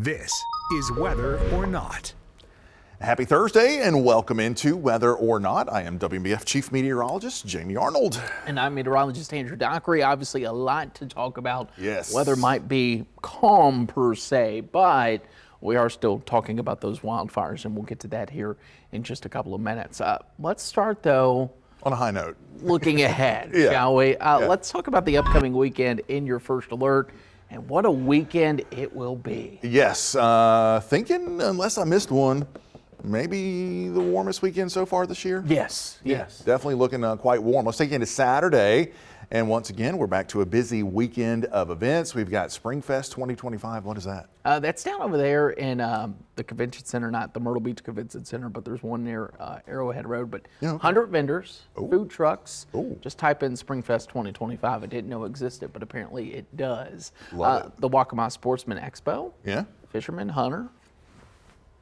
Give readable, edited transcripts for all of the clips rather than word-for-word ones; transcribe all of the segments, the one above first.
This is Weather or Not. Happy Thursday and welcome into Weather or Not. I am WMBF Chief Meteorologist Jamie Arnold. And I'm meteorologist Andrew Dockery. Obviously a lot to talk about. Yes. Weather might be calm per se, but we are still talking about those wildfires, and we'll get to that here in just a couple of minutes. Let's start though On a high note. looking ahead, Yeah. shall we? Let's talk about the upcoming weekend in your first alert. And what a weekend it will be. Yes, thinking, unless I missed one, maybe the warmest weekend so far this year. Yes. Definitely looking quite warm. Let's take you into Saturday. And once again, we're back to a busy weekend of events. We've got Springfest 2025. What is that? That's down over there in the convention center, not the Myrtle Beach Convention Center, but there's one near Arrowhead Road. But Yeah, okay. 100 vendors, food trucks. Ooh. Just type in Springfest 2025. I didn't know it existed, but apparently it does. Love it. The Waccamaw Sportsman Expo, Yeah. Fisherman, Hunter.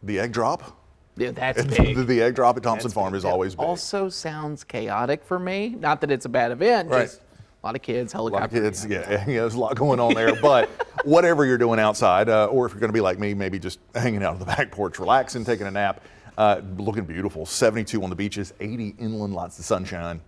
The egg drop. Yeah, that's big. The egg drop at Thompson That's Farm big. is That always big. Also sounds chaotic for me. Not that it's a bad event, Right. just a lot of kids, A lot of helicopter. kids, yeah, there's a lot going on there. But whatever you're doing outside, or if you're going to be like me, maybe just hanging out on the back porch, relaxing, taking a nap, looking beautiful. 72 on the beaches, 80 inland, lots of sunshine.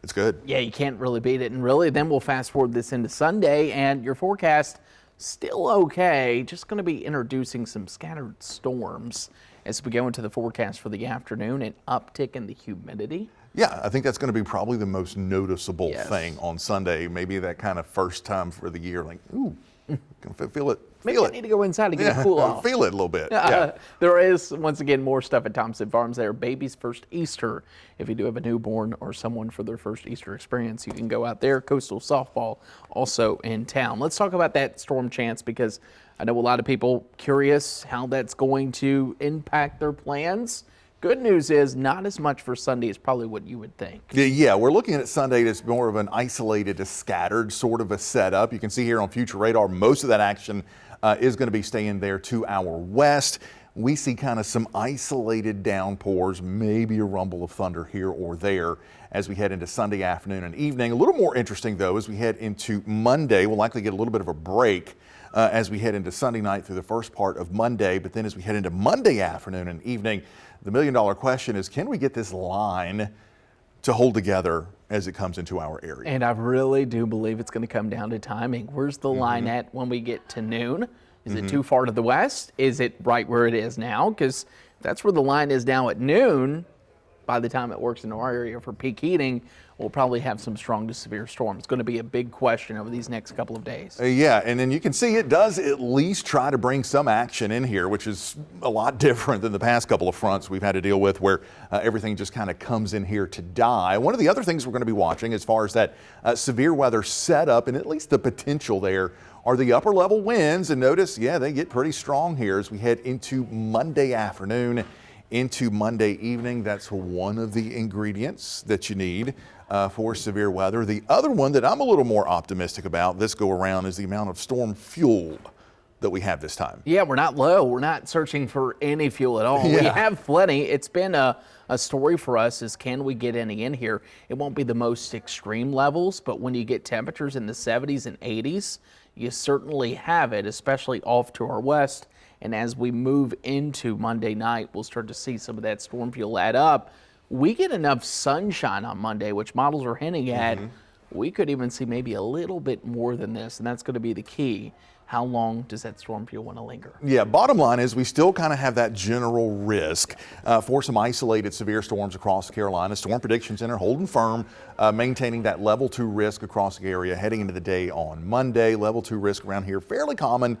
It's good. Yeah, you can't really beat it. And really, then we'll fast forward this into Sunday, and your forecast still okay. Just going to be introducing some scattered storms as we go into the forecast for the afternoon, an uptick in the humidity. Yeah, I think that's going to be probably the most noticeable Yes. thing on Sunday. Maybe that kind of first time for the year, like, ooh, can feel it. Maybe Feel I it. need to go inside to get a cool off. Feel it a little bit. Yeah. There is, once again, more stuff at Thompson Farms there. Baby's first Easter. If you do have a newborn or someone for their first Easter experience, you can go out there. Coastal Softball also in town. Let's talk about that storm chance, because I know a lot of people curious how that's going to impact their plans. Good news is not as much for Sunday as probably what you would think. Yeah, we're looking at Sunday as more of an isolated, a scattered sort of a setup. You can see here on future radar, most of that action is going to be staying there to our west. We see kind of some isolated downpours, maybe a rumble of thunder here or there as we head into Sunday afternoon and evening. A little more interesting, though, as we head into Monday. We'll likely get a little bit of a break as we head into Sunday night through the first part of Monday. But then as we head into Monday afternoon and evening, the million-dollar question is, can we get this line to hold together as it comes into our area? And I really do believe it's going to come down to timing. Where's the line at when we get to noon? Is it too far to the west? Is it right where it is now? Because that's where the line is now at noon. By the time it works in our area for peak heating, we'll probably have some strong to severe storms. It's going to be a big question over these next couple of days. Yeah, and then you can see it does at least try to bring some action in here, which is a lot different than the past couple of fronts we've had to deal with, where everything just kind of comes in here to die. One of the other things we're going to be watching as far as that severe weather setup, and at least the potential there, are the upper level winds. And notice, yeah, they get pretty strong here as we head into Monday afternoon, into Monday evening. That's one of the ingredients that you need for severe weather. The other one that I'm a little more optimistic about this go around is the amount of storm fuel that we have this time. Yeah, we're not low. We're not searching for any fuel at all. We Yeah. have plenty. It's been a story for us is, can we get any in here? It won't be the most extreme levels, but when you get temperatures in the 70s and 80s, you certainly have it, especially off to our west. And as we move into Monday night, we'll start to see some of that storm fuel add up. We get enough sunshine on Monday, which models are hinting at. We could even see maybe a little bit more than this, and that's going to be the key. How long does that storm fuel want to linger? Yeah, bottom line is we still kind of have that general risk for some isolated severe storms across the Carolina. Storm Prediction Center holding firm, maintaining that level 2 risk across the area heading into the day on Monday. Level 2 risk around here, fairly common.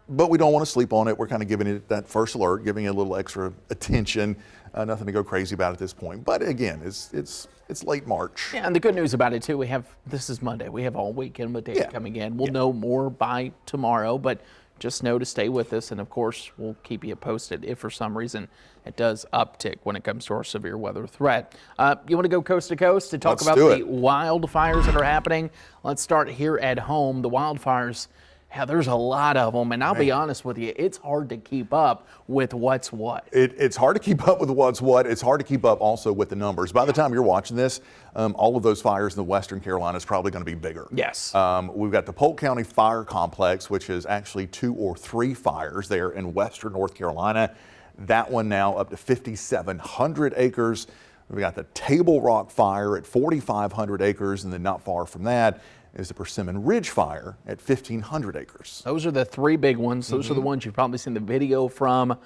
But we don't want to sleep on it. We're kind of giving it that first alert, giving it a little extra attention. Nothing to go crazy about at this point. But again, it's late March. Yeah, and the good news about it too, this is Monday. We have all weekend with data coming in. We'll know more by tomorrow, but just know to stay with us. And of course, we'll keep you posted if for some reason it does uptick when it comes to our severe weather threat. You want to go coast to coast to talk Let's about do the it. wildfires that are happening? Let's start here at home. The wildfires Yeah, there's a lot of them, and I'll be honest with you, it's hard to keep up with what's what. It's hard to keep up with what's what. It's hard to keep up also with the numbers. By the time you're watching this, all of those fires in the Western Carolinas probably going to be bigger. Yes. We've got the Polk County Fire Complex, which is actually 2 or 3 fires there in western North Carolina. That one now up to 5,700 acres. We've got the Table Rock Fire at 4,500 acres, and then not far from that is the Persimmon Ridge Fire at 1,500 acres. Those are the 3 big ones. Those are the ones you've probably seen the video from.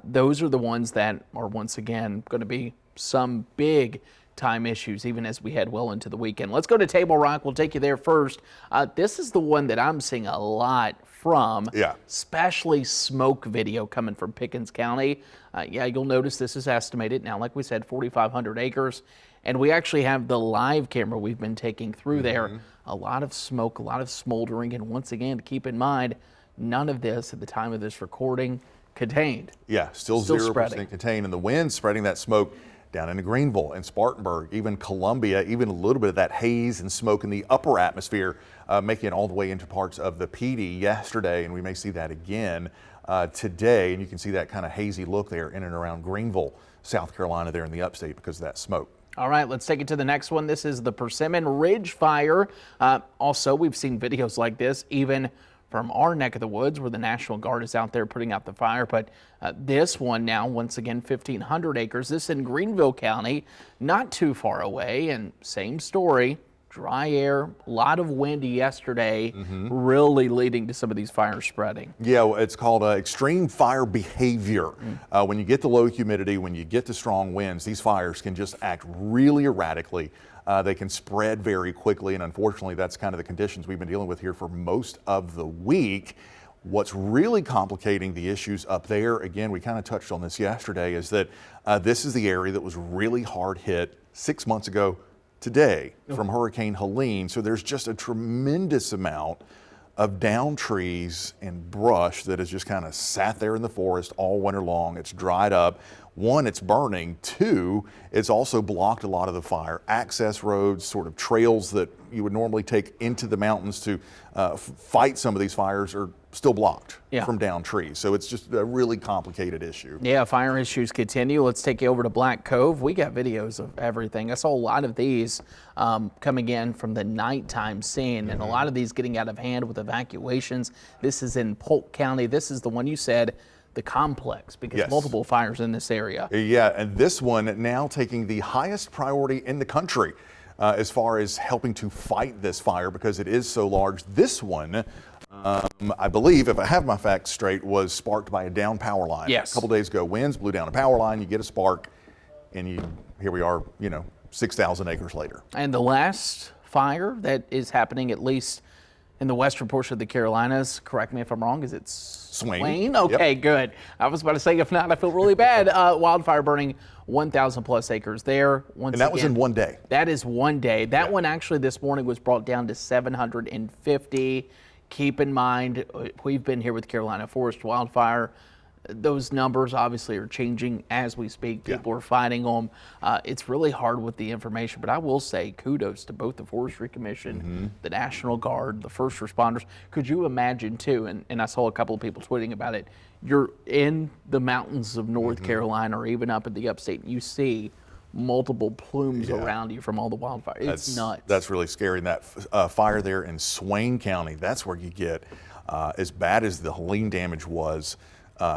Those are the ones that are, once again, going to be some big time issues, even as we head well into the weekend. Let's go to Table Rock. We'll take you there first. This is the one that I'm seeing a lot from, especially smoke video coming from Pickens County. Yeah, you'll notice this is estimated now, like we said, 4,500 acres. And we actually have the live camera we've been taking through there. A lot of smoke, a lot of smoldering. And once again, keep in mind, none of this at the time of this recording contained. Yeah, still 0% spreading. contained. And the wind spreading that smoke down into Greenville and Spartanburg, even Columbia, even a little bit of that haze and smoke in the upper atmosphere, making it all the way into parts of the PD yesterday. And we may see that again today. And you can see that kind of hazy look there in and around Greenville, South Carolina, there in the upstate because of that smoke. All right, let's take it to the next one. This is the Persimmon Ridge Fire. Also, we've seen videos like this even from our neck of the woods where the National Guard is out there putting out the fire. But this one now, once again, 1,500 acres. This in Greenville County, not too far away, and same story. Dry air, a lot of wind yesterday, really leading to some of these fires spreading. Yeah, well, it's called extreme fire behavior. When you get the low humidity, when you get the strong winds, these fires can just act really erratically. They can spread very quickly, and unfortunately, that's kind of the conditions we've been dealing with here for most of the week. What's really complicating the issues up there, again, we kind of touched on this yesterday, is that this is the area that was really hard hit 6 months ago today from Hurricane Helene. So there's just a tremendous amount of down trees and brush that has just kind of sat there in the forest all winter long. It's dried up. 1, it's burning. 2, it's also blocked a lot of the fire access roads, sort of trails that you would normally take into the mountains to fight some of these fires are still blocked from down trees. So it's just a really complicated issue. Yeah, fire issues continue. Let's take you over to Black Cove. We got videos of everything. I saw a lot of these coming in from the nighttime scene, and a lot of these getting out of hand with evacuations. This is in Polk County. This is the one you said, the complex, because multiple fires in this area. Yeah, and this one now taking the highest priority in the country as far as helping to fight this fire because it is so large. This one, I believe, if I have my facts straight, was sparked by a down power line. Yes. A couple days ago, winds blew down a power line, you get a spark, and here we are, 6,000 acres later. And the last fire that is happening, at least in the western portion of the Carolinas, correct me if I'm wrong, is it Swain? Okay, good. I was about to say, if not, I feel really bad. Wildfire burning 1,000 plus acres there. And that was in one day. That is one day. That one actually this morning was brought down to 750. Keep in mind, we've been here with Carolina Forest Wildfire. Those numbers obviously are changing as we speak. People are fighting them. It's really hard with the information, but I will say kudos to both the Forestry Commission, the National Guard, the first responders. Could you imagine too, and I saw a couple of people tweeting about it, you're in the mountains of North Carolina or even up in the upstate, and you see multiple plumes around you from all the wildfire. It's nuts. That's really scary. And that fire there in Swain County, that's where you get, as bad as the Helene damage was,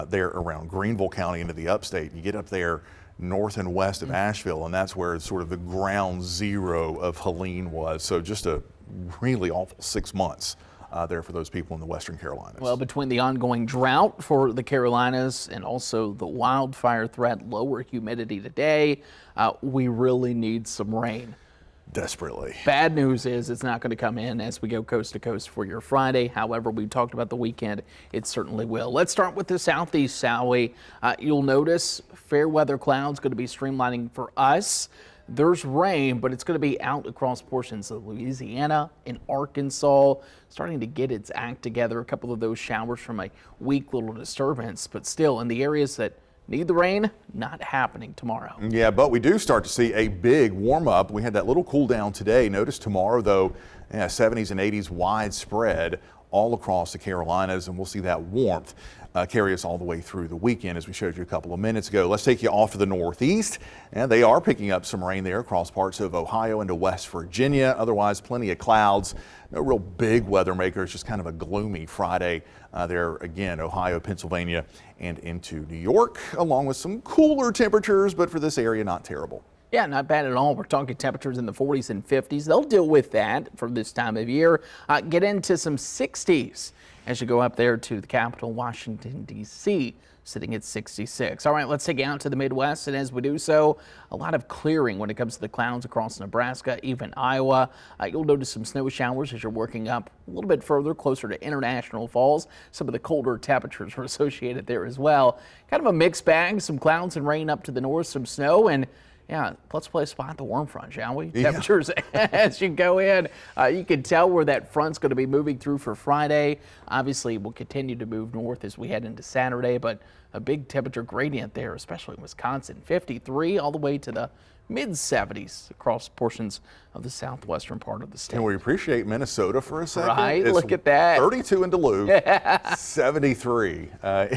there around Greenville County into the upstate. You get up there north and west of Asheville, and that's where sort of the ground zero of Helene was. So just a really awful 6 months there for those people in the Western Carolinas. Well, between the ongoing drought for the Carolinas and also the wildfire threat, lower humidity today, we really need some rain. Desperately. Bad news is it's not going to come in as we go coast to coast for your Friday. However, we talked about the weekend. It certainly will. Let's start with the southeast, shall we? You'll notice fair weather clouds going to be streamlining for us. There's rain, but it's going to be out across portions of Louisiana and Arkansas, starting to get its act together. A couple of those showers from a weak little disturbance, but still in the areas that need the rain, not happening tomorrow. Yeah, but we do start to see a big warm up. We had that little cool down today. Notice tomorrow, though, 70s and 80s widespread all across the Carolinas, and we'll see that warmth carry us all the way through the weekend, as we showed you a couple of minutes ago. Let's take you off to the northeast, and they are picking up some rain there across parts of Ohio into West Virginia. Otherwise, plenty of clouds. No real big weather makers, just kind of a gloomy Friday there again, Ohio, Pennsylvania, and into New York, along with some cooler temperatures, but for this area, not terrible. Yeah, not bad at all. We're talking temperatures in the 40s and 50s. They'll deal with that for this time of year. Get into some 60s as you go up there to the capital, Washington, D.C., sitting at 66. All right, let's take you out to the Midwest, and as we do so, a lot of clearing when it comes to the clouds across Nebraska, even Iowa. You'll notice some snow showers as you're working up a little bit further, closer to International Falls. Some of the colder temperatures are associated there as well. Kind of a mixed bag, some clouds and rain up to the north, some snow, and yeah, let's play spot the warm front, shall we? Yeah. Temperatures as you go in, you can tell where that front's going to be moving through for Friday. Obviously, we'll continue to move north as we head into Saturday, but a big temperature gradient there, especially in Wisconsin, 53 all the way to the mid-70s across portions of the southwestern part of the state. And we appreciate Minnesota for a second. Right, look at that. 32 in Duluth, 73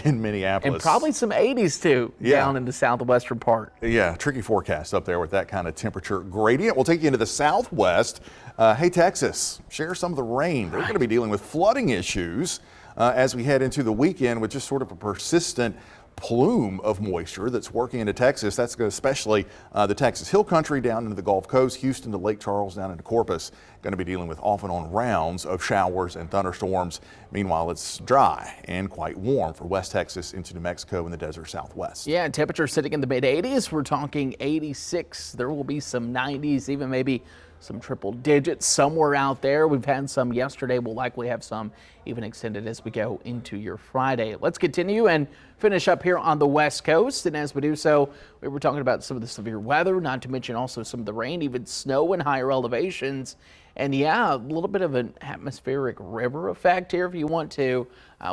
in Minneapolis. And probably some 80s too down in the southwestern part. Yeah, tricky forecast up there with that kind of temperature gradient. We'll take you into the southwest. Hey, Texas, share some of the rain. They're going to be dealing with flooding issues as we head into the weekend with just sort of a persistent plume of moisture that's working into Texas. That's especially the Texas Hill Country down into the Gulf Coast, Houston to Lake Charles, down into Corpus. Going to be dealing with off and on rounds of showers and thunderstorms. Meanwhile, it's dry and quite warm for West Texas into New Mexico and the desert Southwest. Yeah, temperature sitting in the mid 80s. We're talking 86. There will be some 90s, even maybe some triple digits somewhere out there. We've had some yesterday. We'll likely have some even extended as we go into your Friday. Let's continue and finish up here on the West Coast. And as we do so, we were talking about some of the severe weather, not to mention also some of the rain, even snow in higher elevations. And yeah, a little bit of an atmospheric river effect here if you want to.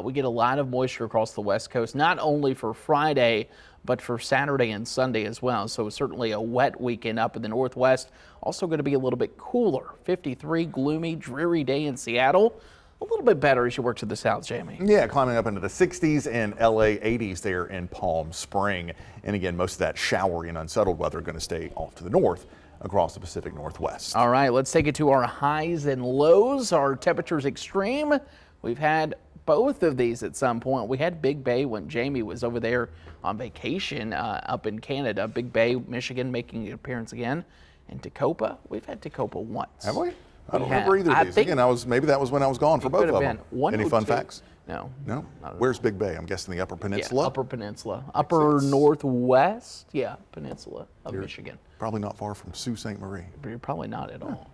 We get a lot of moisture across the West Coast, not only for Friday, but for Saturday and Sunday as well. So certainly a wet weekend up in the Northwest. Also going to be a little bit cooler. 53, gloomy, dreary day in Seattle. A little bit better as you work to the south, Jamie. Yeah, climbing up into the 60s and LA 80s there in Palm Spring. And again, most of that showery and unsettled weather going to stay off to the north across the Pacific Northwest. All right, let's take it to our highs and lows. Our temperatures extreme. We've had both of these at some point. We had Big Bay when Jamie was over there on vacation up in Canada. Big Bay, Michigan making an appearance again. And Tacoma, we've had Tacoma once. Have we? I don't remember either of these. Again, maybe that was when I was gone for both of them. Any fun facts? No. No? Where's Big Bay? I'm guessing the Upper Peninsula? Yeah, Upper Peninsula. Upper Northwest, Peninsula of Michigan. Probably not far from Sault Ste. Marie. You're probably not at all.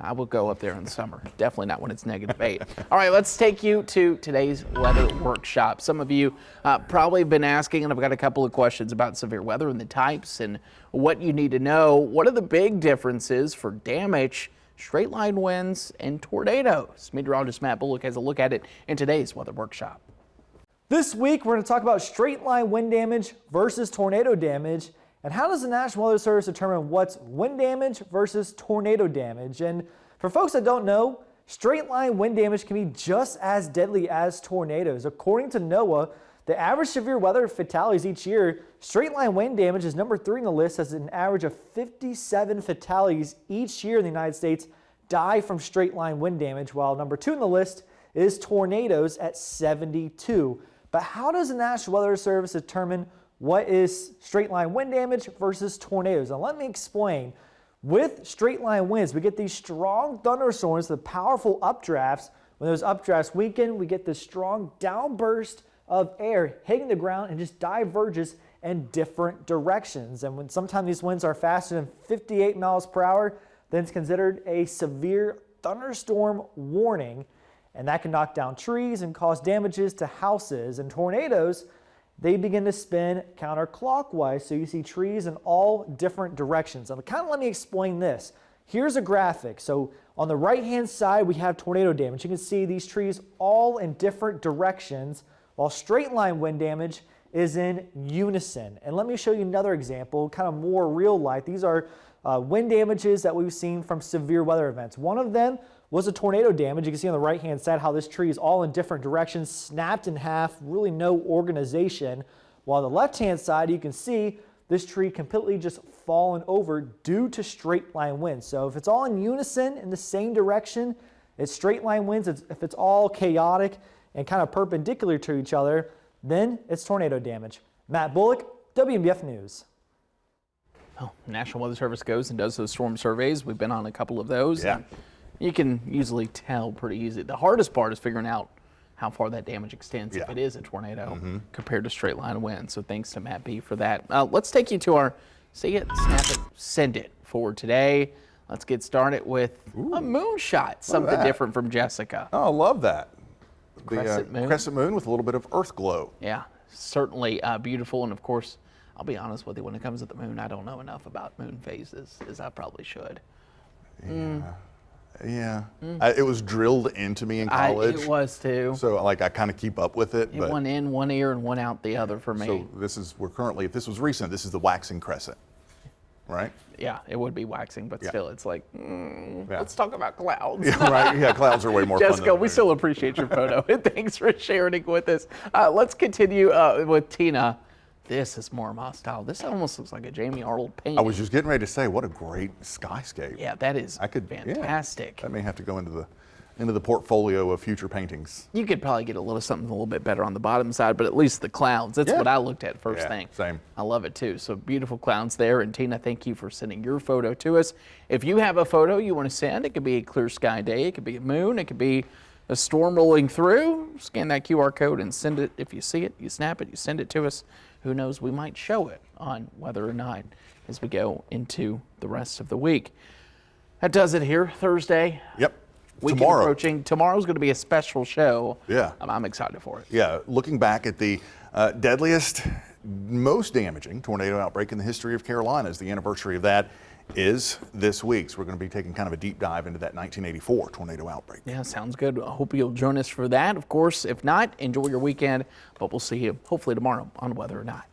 I will go up there in the summer. Definitely not when it's -8. All right, let's take you to today's weather workshop. Some of you probably have been asking, and I've got a couple of questions about severe weather and the types and what you need to know. What are the big differences for damage, straight line winds, and tornadoes? Meteorologist Matt Bullock has a look at it in today's weather workshop. This week, we're going to talk about straight line wind damage versus tornado damage. And how does the National Weather Service determine what's wind damage versus tornado damage? And for folks that don't know, straight line wind damage can be just as deadly as tornadoes. According to NOAA, the average severe weather fatalities each year, straight line wind damage is number 3 on the list, as an average of 57 fatalities each year in the United States die from straight line wind damage, while number 2 on the list is tornadoes at 72. But how does the National Weather Service determine what is straight line wind damage versus tornadoes? Now let me explain. With straight line winds, we get these strong thunderstorms, the powerful updrafts. When those updrafts weaken, we get this strong downburst of air hitting the ground and just diverges in different directions. And when sometimes these winds are faster than 58 miles per hour, then it's considered a severe thunderstorm warning. And that can knock down trees and cause damages to houses. And tornadoes, they begin to spin counterclockwise, so you see trees in all different directions. Now, let me explain this. Here's a graphic. So on the right-hand side, we have tornado damage. You can see these trees all in different directions, while straight line wind damage is in unison. And let me show you another example, kind of more real life. These are wind damages that we've seen from severe weather events. One of them was the tornado damage. You can see on the right-hand side how this tree is all in different directions, snapped in half, really no organization. While on the left-hand side, you can see this tree completely just fallen over due to straight line winds. So if it's all in unison in the same direction, it's straight line winds. If it's all chaotic and kind of perpendicular to each other, then it's tornado damage. Matt Bullock, WMBF News. Well, National Weather Service goes and does those storm surveys. We've been on a couple of those. Yeah. And you can usually tell pretty easy. The hardest part is figuring out how far that damage extends if it is a tornado compared to straight line wind. So thanks to Matt B for that. Let's take you to our see it, snap it, send it for today. Let's get started with a moonshot, something different from Jessica. Oh, I love that. Crescent moon. Crescent moon with a little bit of earth glow. Yeah, certainly beautiful. And of course, I'll be honest with you, when it comes to the moon, I don't know enough about moon phases as I probably should. Yeah. It was drilled into me in college. It was too. So like I kind of keep up with it. But One in one ear and one out the other for me. so we're currently, if this was recent, this is the waxing crescent, right? Yeah, it would be waxing, but still, it's like, let's talk about clouds. Yeah, right. Yeah, clouds are way more fun. Jessica, we still appreciate your photo, and thanks for sharing it with us. Let's continue with Tina. This is more my style. This almost looks like a Jamie Arnold painting. I was just getting ready to say, what a great skyscape. Yeah, that is fantastic. That may have to go into the portfolio of future paintings. You could probably get something a little bit better on the bottom side, but at least the clouds, that's what I looked at first thing. Same. I love it too. So beautiful clouds there. And Tina, thank you for sending your photo to us. If you have a photo you want to send, it could be a clear sky day, it could be a moon, it could be a storm rolling through. Scan that QR code and send it. If you see it, you snap it, you send it to us. Who knows, we might show it on Whether or Not as we go into the rest of the week. That does it here, Thursday. Yep. Weekend Tomorrow. approaching. Tomorrow's going to be a special show. Yeah. I'm excited for it. Yeah, looking back at the deadliest, most damaging tornado outbreak in the history of Carolina, as the anniversary of that is this week. So we're going to be taking kind of a deep dive into that 1984 tornado outbreak. Yeah, sounds good. I hope you'll join us for that. Of course, if not, enjoy your weekend, but we'll see you hopefully tomorrow on Whether or Not.